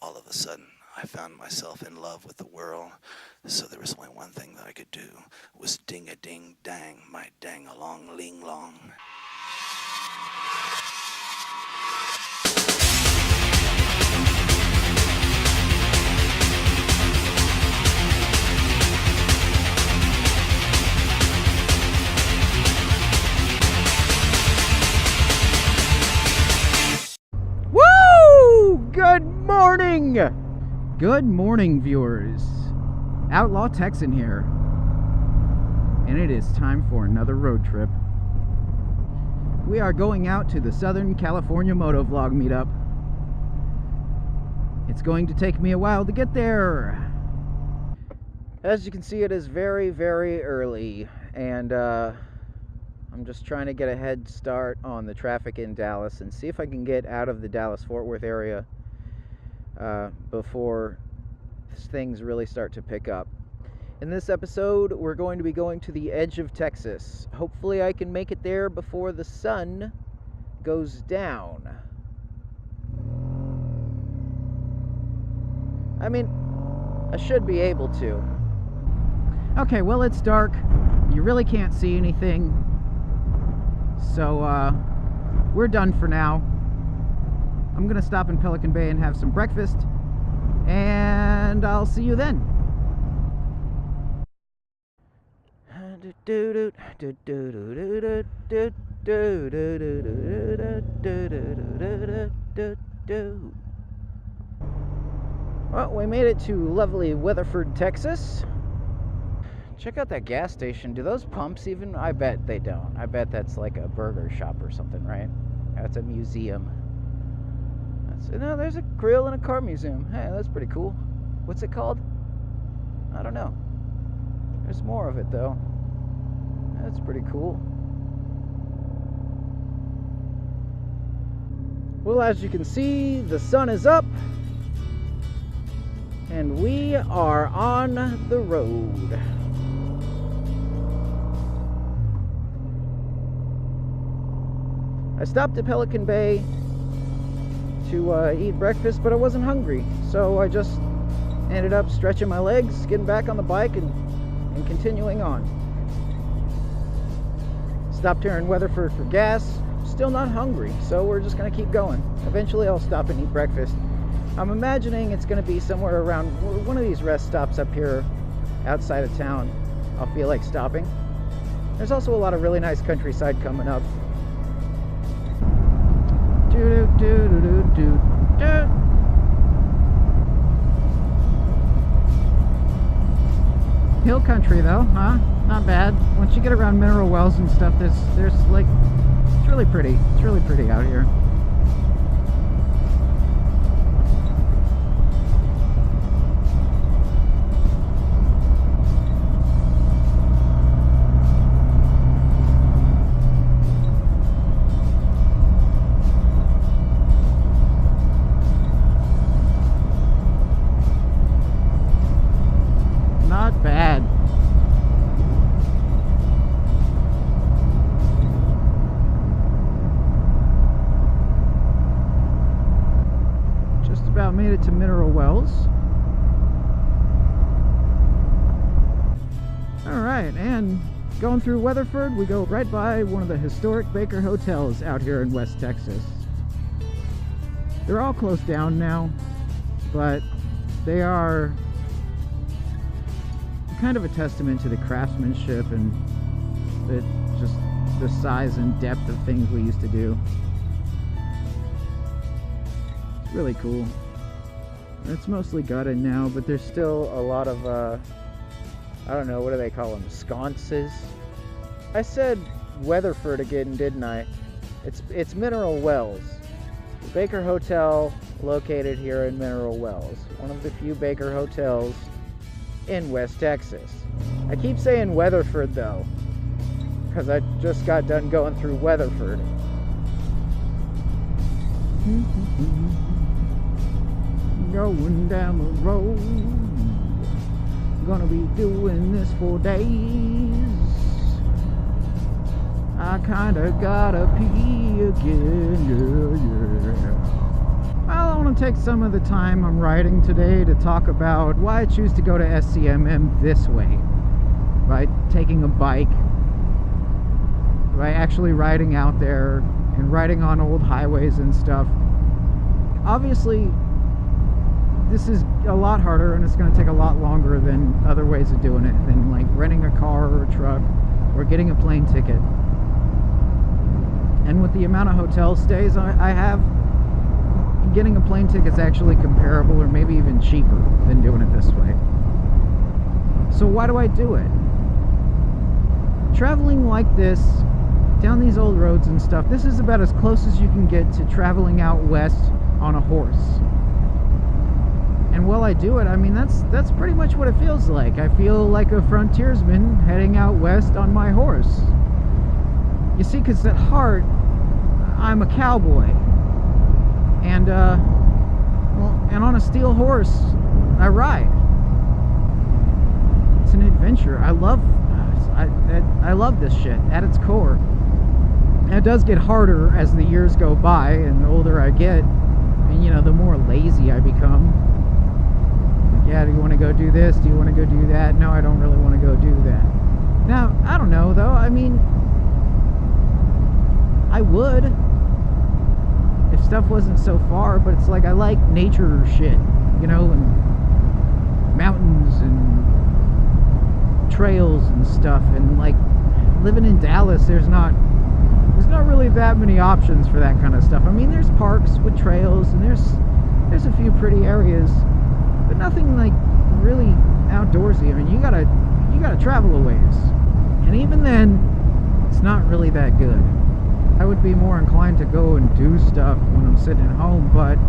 all of a sudden, I found myself in love with the whirl, so there was only one thing that I could do, was ding-a-ding-dang, my dang-along-ling-long. Woo! Good morning! Good morning, viewers. Outlaw Texan here. And it is time for another road trip. We are going out to the Southern California Motovlog meetup. It's going to take me a while to get there. As you can see, it is very, very early, and I'm just trying to get a head start on the traffic in Dallas and see if I can get out of the Dallas-Fort Worth area before things really start to pick up. In this episode, we're going to be going to the edge of Texas. Hopefully I can make it there before the sun goes down. I mean, I should be able to. Okay, well, it's dark. You really can't see anything. So, we're done for now. I'm gonna stop in Pelican Bay and have some breakfast, and I'll see you then. Well, we made it to lovely Weatherford, Texas. Check out that gas station. Do those pumps even? I bet they don't. I bet that's like a burger shop or something, right? That's a museum. No, there's a grill and a car museum. Hey, that's pretty cool. What's it called? I don't know. There's more of it, though. That's pretty cool. Well, as you can see, the sun is up, and we are on the road. I stopped at Pelican Bay to eat breakfast, but I wasn't hungry, so I just ended up stretching my legs, getting back on the bike, and continuing on. Stopped here in Weatherford for gas. Still not hungry, so we're just gonna keep going. Eventually I'll stop and eat breakfast. I'm imagining it's gonna be somewhere around one of these rest stops up here outside of town. I'll feel like stopping. There's also a lot of really nice countryside coming up. Hill country though, huh? Not bad. Once you get around mineral wells and stuff, there's like, it's really pretty. It's really pretty out here. Not bad. Just about made it to Mineral Wells. Alright, and going through Weatherford, we go right by one of the historic Baker hotels out here in West Texas. They're all closed down now, but they are kind of a testament to the craftsmanship and just the size and depth of things we used to do. It's really cool. It's mostly gutted now, but there's still a lot of I don't know, what do they call them, sconces? I said Weatherford again, didn't I? It's Mineral Wells. The Baker Hotel, located here in Mineral Wells, one of the few Baker hotels in West Texas. I keep saying Weatherford though, because I just got done going through Weatherford. Going down the road, gonna be doing this for days. I kinda gotta pee again, yeah. Well, I want to take some of the time I'm writing today to talk about why I choose to go to SCMM this way. By taking a bike, by actually riding out there and riding on old highways and stuff. Obviously, this is a lot harder and it's going to take a lot longer than other ways of doing it, than like renting a car or a truck or getting a plane ticket. And with the amount of hotel stays I have, getting a plane ticket's actually comparable or maybe even cheaper than doing it this way. So why do I do it? Traveling like this, down these old roads and stuff, this is about as close as you can get to traveling out west on a horse. And while I do it, I mean, that's pretty much what it feels like. I feel like a frontiersman heading out west on my horse. You see, because at heart, I'm a cowboy. And, and on a steel horse, I ride. It's an adventure. I love this shit at its core. And it does get harder as the years go by and the older I get. And, you know, the more lazy I become. Yeah, do you want to go do this? Do you want to go do that? No, I don't really want to go do that. Now, I don't know, though. I mean, I would if stuff wasn't so far, but it's like I like nature shit, you know, and mountains and trails and stuff. And like living in Dallas, there's not really that many options for that kind of stuff. I mean, there's parks with trails and there's a few pretty areas, but nothing like really outdoorsy. I mean, you gotta travel a ways, and even then, it's not really that good. I would be more inclined to go and do stuff when I'm sitting at home, but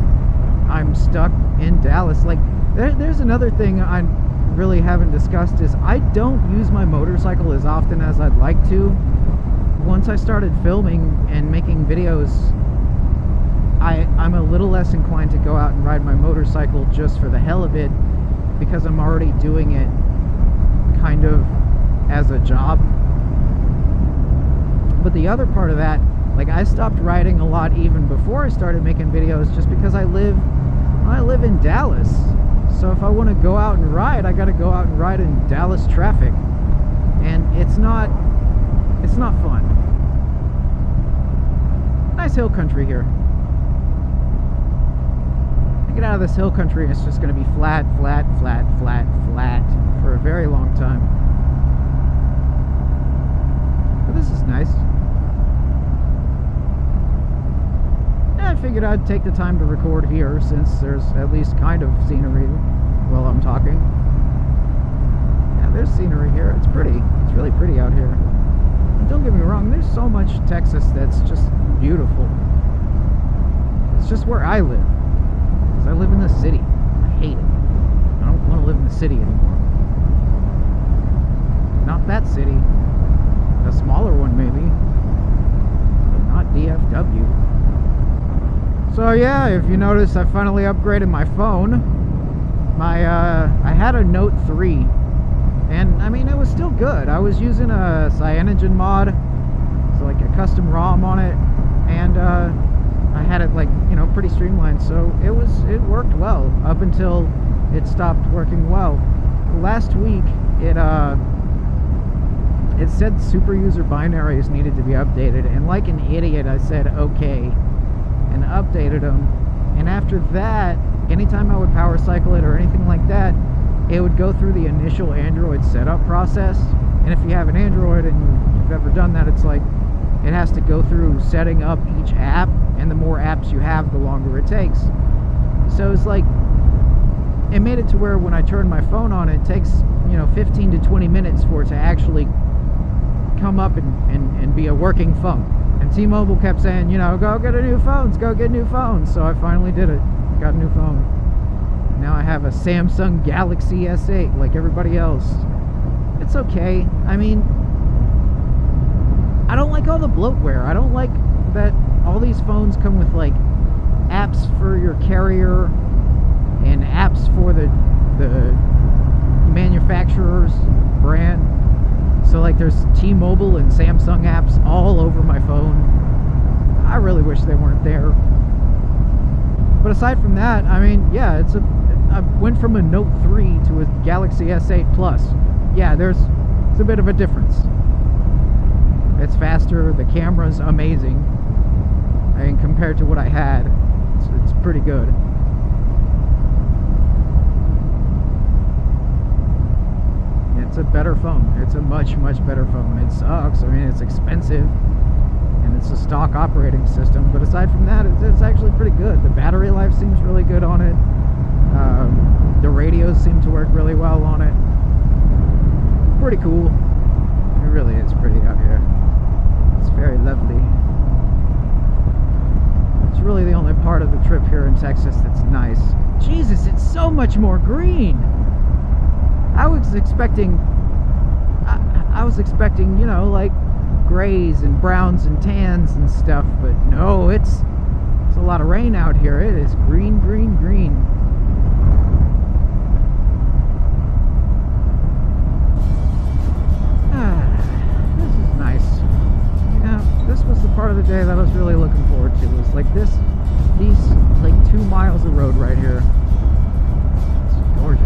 I'm stuck in Dallas. Like, there's another thing I really haven't discussed is I don't use my motorcycle as often as I'd like to. Once I started filming and making videos, I'm a little less inclined to go out and ride my motorcycle just for the hell of it, because I'm already doing it kind of as a job. But the other part of that, like, I stopped riding a lot even before I started making videos, just because I live in Dallas. So if I want to go out and ride, I got to go out and ride in Dallas traffic, and it's not fun. Nice hill country here. I get out of this hill country and it's just going to be flat, flat, flat, flat, flat for a very long time. But this is nice. I figured I'd take the time to record here, since there's at least kind of scenery while I'm talking. Yeah, there's scenery here. It's pretty. It's really pretty out here. And don't get me wrong, there's so much Texas that's just beautiful. It's just where I live, because I live in the city. I hate it. I don't want to live in the city anymore. Not that city. A smaller one, maybe. But not DFW. So yeah, if you notice, I finally upgraded my phone. I had a Note 3, and I mean, it was still good. I was using a Cyanogen mod, so like a custom ROM on it, and I had it, like, you know, pretty streamlined, so it worked well up until it stopped working well. Last week, it said super user binaries needed to be updated, and like an idiot, I said okay, and updated them. And after that, anytime I would power cycle it or anything like that, it would go through the initial Android setup process. And if you have an Android and you've ever done that, it's like it has to go through setting up each app, and the more apps you have, the longer it takes. So it's like, it made it to where when I turn my phone on, it takes, you know, 15 to 20 minutes for it to actually come up and be a working phone. And T-Mobile kept saying, you know, go get a new phone, go get new phones. So I finally did it. Got a new phone. Now I have a Samsung Galaxy S8 like everybody else. It's okay. I mean, I don't like all the bloatware. I don't like that all these phones come with like apps for your carrier and apps for the manufacturer's brand. So like there's T-Mobile and Samsung apps all over my phone. I really wish they weren't there. But aside from that, I mean, yeah, I went from a Note 3 to a Galaxy S8 Plus. Yeah, it's a bit of a difference. It's faster, the camera's amazing. I mean, compared to what I had, it's pretty good. It's a better phone. It's a much, much better phone. It sucks. I mean, it's expensive, and it's a stock operating system. But aside from that, it's actually pretty good. The battery life seems really good on it. The radios seem to work really well on it. Pretty cool. It really is pretty out here. It's very lovely. It's really the only part of the trip here in Texas that's nice. Jesus, it's so much more green. I was expecting, you know, like grays and browns and tans and stuff, but no, it's a lot of rain out here. It is green, green, green. This is nice. Yeah, this was the part of the day that I was really looking forward to. It was like these like 2 miles of road right here. It's gorgeous.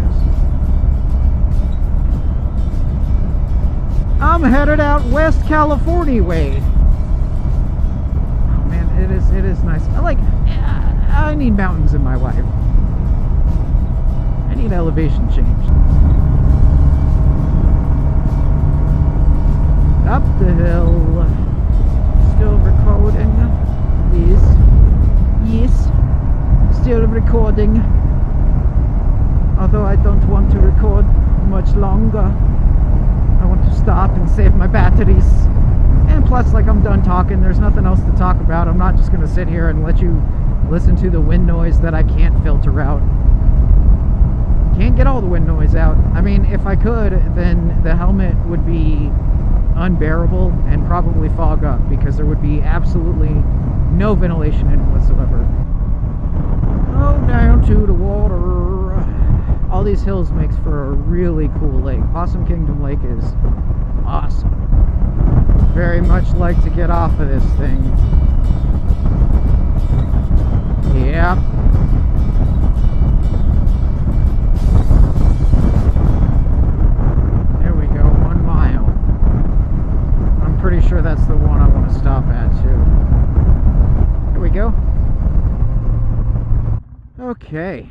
I'm headed out West California way. Oh man, it is nice. I need mountains in my life. I need elevation change. Up the hill. Still recording. Yes. Still recording. Although I don't want to record much longer. I want to stop and save my batteries. And plus, like, I'm done talking. There's nothing else to talk about. I'm not just going to sit here and let you listen to the wind noise that I can't filter out. Can't get all the wind noise out. I mean, if I could, then the helmet would be unbearable and probably fog up, because there would be absolutely no ventilation in it whatsoever. Oh, down to the water. All these hills makes for a really cool lake. Possum Kingdom Lake is awesome. Very much like to get off of this thing. Yeah. There we go, 1 mile. I'm pretty sure that's the one I want to stop at too. Here we go. Okay.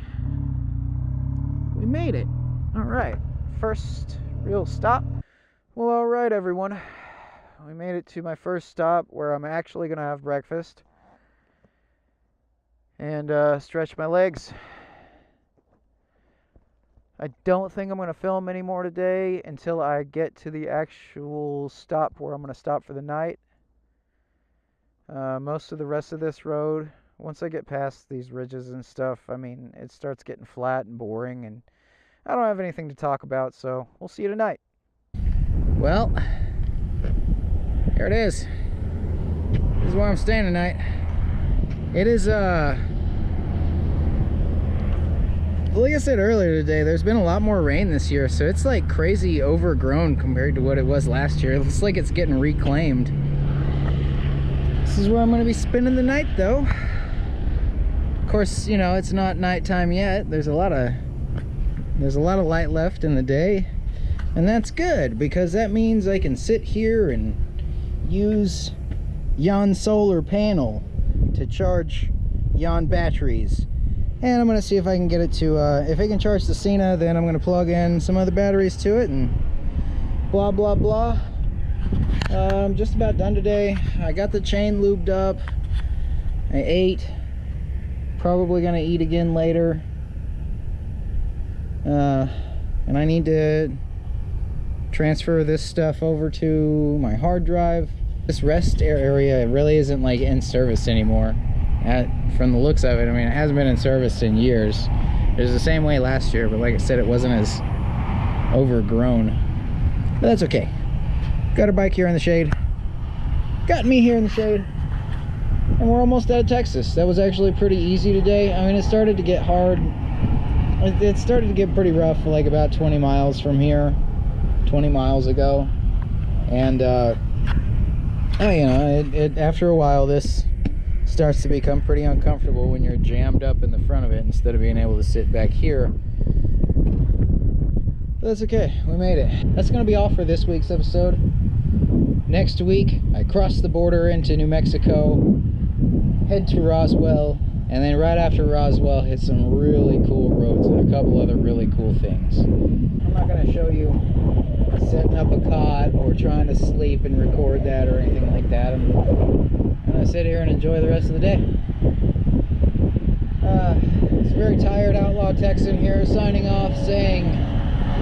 We made it. Alright, first real stop. Well, alright everyone. We made it to my first stop where I'm actually going to have breakfast and stretch my legs. I don't think I'm going to film anymore today until I get to the actual stop where I'm going to stop for the night. Most of the rest of this road, once I get past these ridges and stuff, I mean, it starts getting flat and boring, and I don't have anything to talk about, so we'll see you tonight. Well, here it is. This is where I'm staying tonight. It is, like I said earlier today, there's been a lot more rain this year, so it's like crazy overgrown compared to what it was last year. It looks like it's getting reclaimed. This is where I'm going to be spending the night, though. Of course, you know, it's not nighttime yet. There's a lot of light left in the day, and that's good, because that means I can sit here and use yon solar panel to charge yon batteries. And I'm going to see if I can get it to, if it can charge the Cena, then I'm going to plug in some other batteries to it, and blah, blah, blah. I'm just about done today. I got the chain lubed up. I ate. Probably going to eat again later. And I need to transfer this stuff over to my hard drive. This rest area really isn't like in service anymore. From the looks of it, I mean, it hasn't been in service in years. It was the same way last year, but like I said, it wasn't as overgrown. But that's okay. Got a bike here in the shade. Got me here in the shade. And we're almost out of Texas. That was actually pretty easy today. I mean, it started to get hard. It started to get pretty rough like about 20 miles from here. 20 miles ago. And, oh, you know, after a while, this starts to become pretty uncomfortable when you're jammed up in the front of it instead of being able to sit back here. But that's okay, we made it. That's gonna be all for this week's episode. Next week, I cross the border into New Mexico, head to Roswell, and then right after Roswell, hit some really cool roads and a couple other really cool things. I'm not gonna show you setting up a cot or trying to sleep and record that or anything like that. I'm gonna sit here and enjoy the rest of the day. It's a very tired outlaw Texan here signing off saying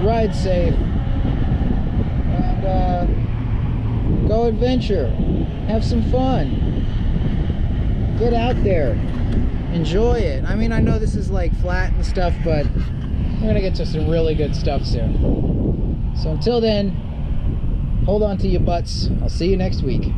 ride safe and go adventure, have some fun, get out there, enjoy it. I mean, I know this is like flat and stuff, but we're gonna get to some really good stuff soon. So until then, hold on to your butts. I'll see you next week.